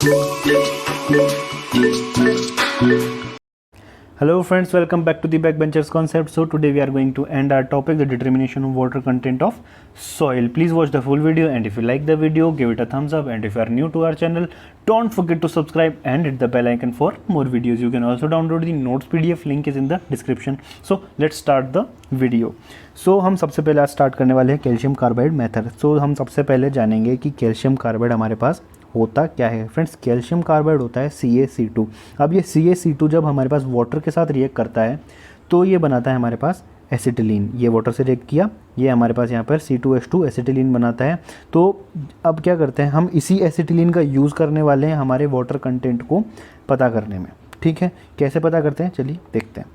Hello friends, welcome back to the backbenchers concept. So today we are going to end our topic, the determination of water content of soil. Please watch the full video, and if you like the video, give it a thumbs up, and if you are new to our channel, don't forget to subscribe and hit the bell icon for more videos. You can also download the notes PDF, link is in the description. So let's start the video. So हम सबसे पहले आज start करने वाले हैं calcium carbide method. सो हम सबसे पहले जानेंगे कि कैल्शियम कार्बाइड हमारे पास होता क्या है. फ्रेंड्स, कैल्शियम कार्बाइड होता है CaC2. अब ये CaC2 जब हमारे पास वाटर के साथ रिएक्ट करता है तो ये बनाता है हमारे पास एसिटिलीन. ये वाटर से रिएक्ट किया, ये हमारे पास यहाँ पर C2H2 एसिटिलीन बनाता है. तो अब क्या करते हैं, हम इसी एसिटिलीन का यूज़ करने वाले हैं हमारे वाटर कंटेंट को पता करने में. ठीक है, कैसे पता करते हैं, चलिए देखते हैं.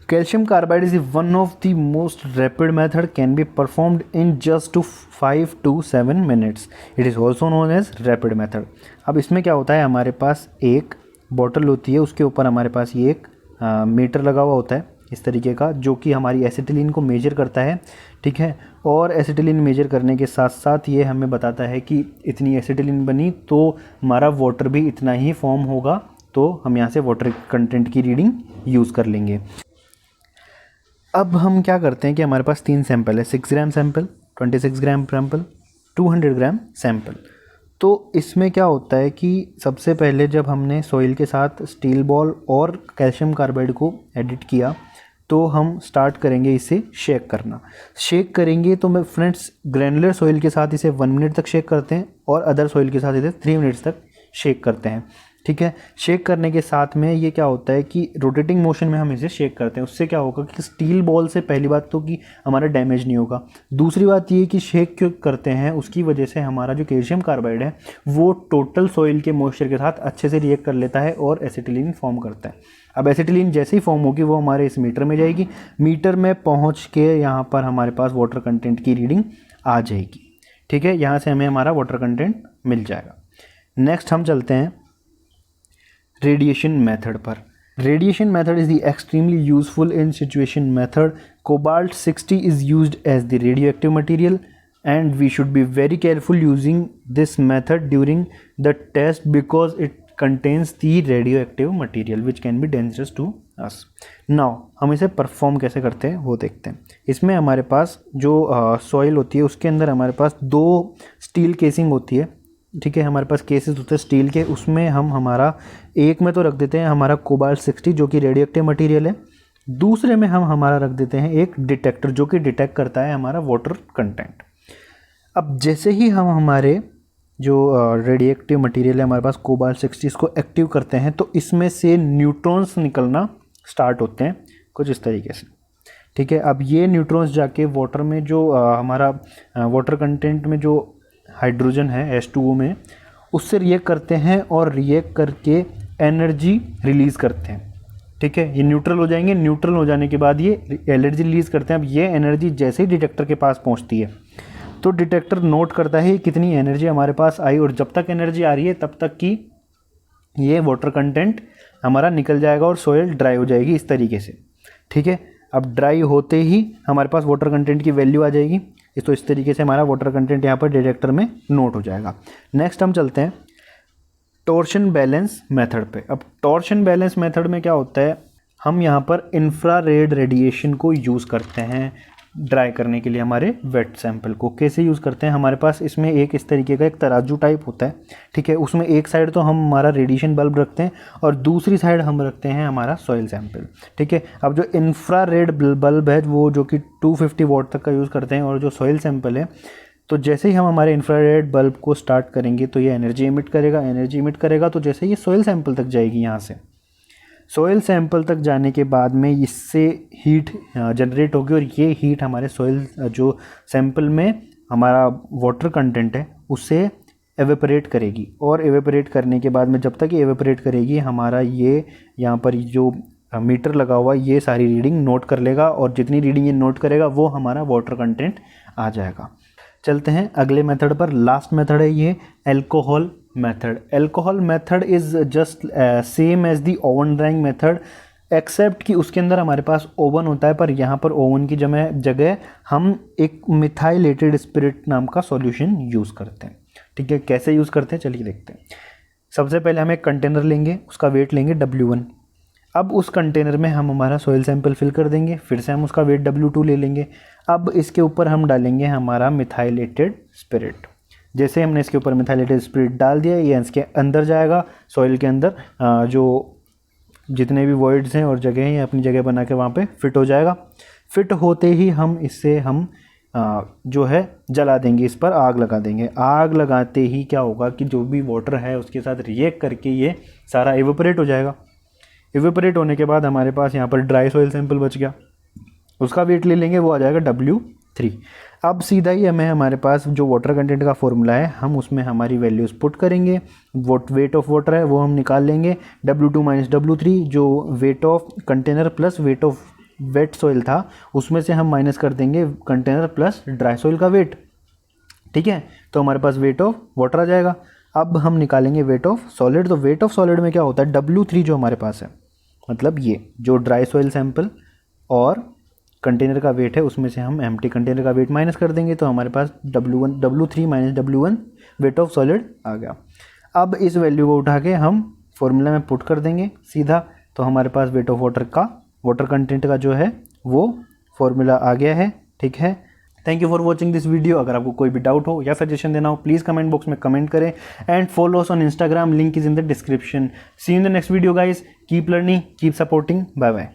Calcium carbide is one of the most rapid method, can be performed in just 5 to 7 minutes. It is also known as rapid method. अब इसमें क्या होता है, हमारे पास एक बॉटल होती है, उसके ऊपर हमारे पास ये एक मीटर लगा हुआ होता है इस तरीके का, जो कि हमारी एसिटिलीन को मेजर करता है. ठीक है, और एसिटिलीन मेजर करने के साथ साथ ये हमें बताता है कि इतनी एसिटिलीन बनी तो हमारा वाटर भी इतना ही फॉर्म होगा. तो हम यहाँ से वाटर कंटेंट की रीडिंग यूज़ कर लेंगे. अब हम क्या करते हैं कि हमारे पास 3 सैंपल है, 6 gram sample, 26 gram sample, 200 gram sample. तो इसमें क्या होता है कि सबसे पहले जब हमने सॉइल के साथ स्टील बॉल और कैल्शियम कार्बाइड को एडिट किया तो हम स्टार्ट करेंगे इसे शेक करना. शेक करेंगे तो मैं फ्रेंड्स ग्रैनुलर सॉइल के साथ इसे 1 मिनट तक शेक करते हैं और अदर सॉइल के साथ इसे 3 मिनट्स तक शेक करते हैं. ठीक है, शेक करने के साथ में ये क्या होता है कि रोटेटिंग मोशन में हम इसे शेक करते हैं. उससे क्या होगा कि स्टील बॉल से पहली बात तो कि हमारा डैमेज नहीं होगा. दूसरी बात ये कि शेक क्यों करते हैं, उसकी वजह से हमारा जो कैल्शियम कार्बाइड है वो टोटल सॉइल के मॉइस्चर के साथ अच्छे से रिएक्ट कर लेता है और एसिटिलीन फॉर्म करता है. अब एसिटिलीन जैसे ही फॉर्म होगी वो हमारे इस मीटर में जाएगी. मीटर में पहुँच के यहाँ पर हमारे पास वाटर कंटेंट की रीडिंग आ जाएगी. ठीक है, यहाँ से हमें हमारा वाटर कंटेंट मिल जाएगा. नेक्स्ट हम चलते हैं रेडिएशन मेथड पर. Radiation method is the extremely useful in situation method. Cobalt 60 is used as the radioactive material and we should be very careful using this method during the test because it contains the radioactive material which can be dangerous to us. Now हम इसे perform कैसे करते हैं वो देखते हैं. इसमें हमारे पास जो सॉइल होती है उसके अंदर हमारे पास 2 स्टील केसिंग होती है. ठीक है, हमारे पास केसेस होते हैं स्टील के, उसमें हम हमारा एक में तो रख देते हैं हमारा कोबाल्ट 60 जो कि रेडियोएक्टिव मटेरियल है. दूसरे में हम हमारा रख देते हैं एक डिटेक्टर जो कि डिटेक्ट करता है हमारा वाटर कंटेंट. अब जैसे ही हम हमारे जो रेडियोएक्टिव मटेरियल है हमारे पास कोबाल्ट 60 इसको एक्टिव करते हैं तो इसमें से न्यूट्रॉन्स निकलना स्टार्ट होते हैं कुछ इस तरीके से. ठीक है, अब ये न्यूट्रॉन्स जाके वाटर में जो हमारा वाटर कंटेंट में जो हाइड्रोजन है H2O में उससे रिएक्ट करते हैं और रिएक्ट करके एनर्जी रिलीज़ करते हैं. ठीक है, ये न्यूट्रल हो जाएंगे. न्यूट्रल हो जाने के बाद ये एनर्जी रिलीज़ करते हैं. अब ये एनर्जी जैसे ही डिटेक्टर के पास पहुंचती है तो डिटेक्टर नोट करता है कितनी एनर्जी हमारे पास आई, और जब तक एनर्जी आ रही है तब तक की ये वाटर कंटेंट हमारा निकल जाएगा और सॉइल ड्राई हो जाएगी इस तरीके से. ठीक है, अब ड्राई होते ही हमारे पास वाटर कंटेंट की वैल्यू आ जाएगी. तो इस तरीके से हमारा वाटर कंटेंट यहाँ पर डिटेक्टर में नोट हो जाएगा. नेक्स्ट हम चलते हैं टॉर्शन बैलेंस मेथड पे. अब टॉर्शन बैलेंस मेथड में क्या होता है, हम यहाँ पर इंफ्रारेड रेडिएशन को यूज़ करते हैं ड्राई करने के लिए हमारे वेट सैंपल को. कैसे यूज़ करते हैं, हमारे पास इसमें एक इस तरीके का एक तराजू टाइप होता है. ठीक है, उसमें एक साइड तो हम हमारा रेडिएशन बल्ब रखते हैं और दूसरी साइड हम रखते हैं हमारा सॉइल सैंपल. ठीक है, अब जो इंफ्रारेड बल्ब है वो जो कि 250 वॉट तक का यूज़ करते हैं, और जो सॉइल सैंपल है तो जैसे ही हम हमारे इंफ्रारेड बल्ब को स्टार्ट करेंगे तो ये एनर्जी इमिट करेगा. तो जैसे ये सॉइल सैंपल तक जाएगी, यहाँ से सॉइल सैंपल तक जाने के बाद में इससे हीट जनरेट होगी और ये हीट हमारे सॉइल जो सैंपल में हमारा वाटर कंटेंट है उससे एवेपोरेट करेगी. और एवेपोरेट करने के बाद में जब तक ये एवेपोरेट करेगी हमारा ये यहाँ पर जो मीटर लगा हुआ ये सारी रीडिंग नोट कर लेगा, और जितनी रीडिंग ये नोट करेगा वो हमारा वाटर कंटेंट आ जाएगा. चलते हैं अगले मेथड पर. लास्ट मेथड है ये alcohol method. Alcohol method is just same as the oven drying method except कि उसके अंदर हमारे पास ओवन होता है, पर यहाँ पर ओवन की जगह हम एक मिथाइलेटेड स्पिरिट नाम का सॉल्यूशन यूज़ करते हैं. ठीक है, कैसे यूज़ करते हैं चलिए देखते हैं। सबसे पहले हम एक कंटेनर लेंगे, उसका वेट लेंगे W1। अब उस कंटेनर में हम हमारा सॉइल सैंपल फिल कर देंगे, फिर से हम उसका वेट W2 ले लेंगे। अब इसके ऊपर हम डालेंगे हमारा मिथाइलेटेड स्पिरिट। जैसे हमने इसके ऊपर मिथाइलेटेड स्पिरिट डाल दिया, ये इसके अंदर जाएगा, सॉइल के अंदर जो जितने भी वॉइड्स हैं और जगह हैं, ये अपनी जगह बना के वहाँ पे फिट हो जाएगा। फिट होते ही हम इससे हम जो है जला देंगे, इस पर आग लगा देंगे। आग लगाते ही क्या होगा कि जो भी वाटर है उसके साथ रिएक्ट करके ये सारा एवेपोरेट हो जाएगा। एवेपोरेट होने के बाद हमारे पास यहाँ पर ड्राई सॉइल सैंपल बच गया, उसका वेट ले लेंगे, वो आ जाएगा W3। अब सीधा ही हमें हमारे पास जो वाटर कंटेंट का फॉर्मूला है हम उसमें हमारी वैल्यूज़ पुट करेंगे। वेट ऑफ वाटर है वो हम निकाल लेंगे, W2 माइनस W3, जो weight of container plus weight of weight soil था उसमें से हम माइनस कर देंगे कंटेनर प्लस ड्राई सॉइल का वेट। ठीक है, तो हमारे पास वेट ऑफ वाटर आ जाएगा। अब हम निकालेंगे वेट ऑफ सॉलिड। तो वेट ऑफ सॉलिड में क्या होता है, W3 जो हमारे पास है, मतलब ये जो ड्राई सॉइल सैंपल और कंटेनर का वेट है उसमें से हम एम्प्टी कंटेनर का वेट माइनस कर देंगे, तो हमारे पास W3 माइनस W1 वेट ऑफ सॉलिड आ गया। अब इस वैल्यू को उठा के हम फॉर्मूला में पुट कर देंगे सीधा, तो हमारे पास वेट ऑफ वाटर कंटेंट का जो है वो फॉर्मूला आ गया है। ठीक है, thank you for watching this video. अगर आपको कोई भी डाउट हो या सजेशन देना हो प्लीज़ कमेंट बॉक्स में कमेंट करें and follow us on Instagram, link is in the description. See you in the next video guys, keep learning, keep supporting, bye bye.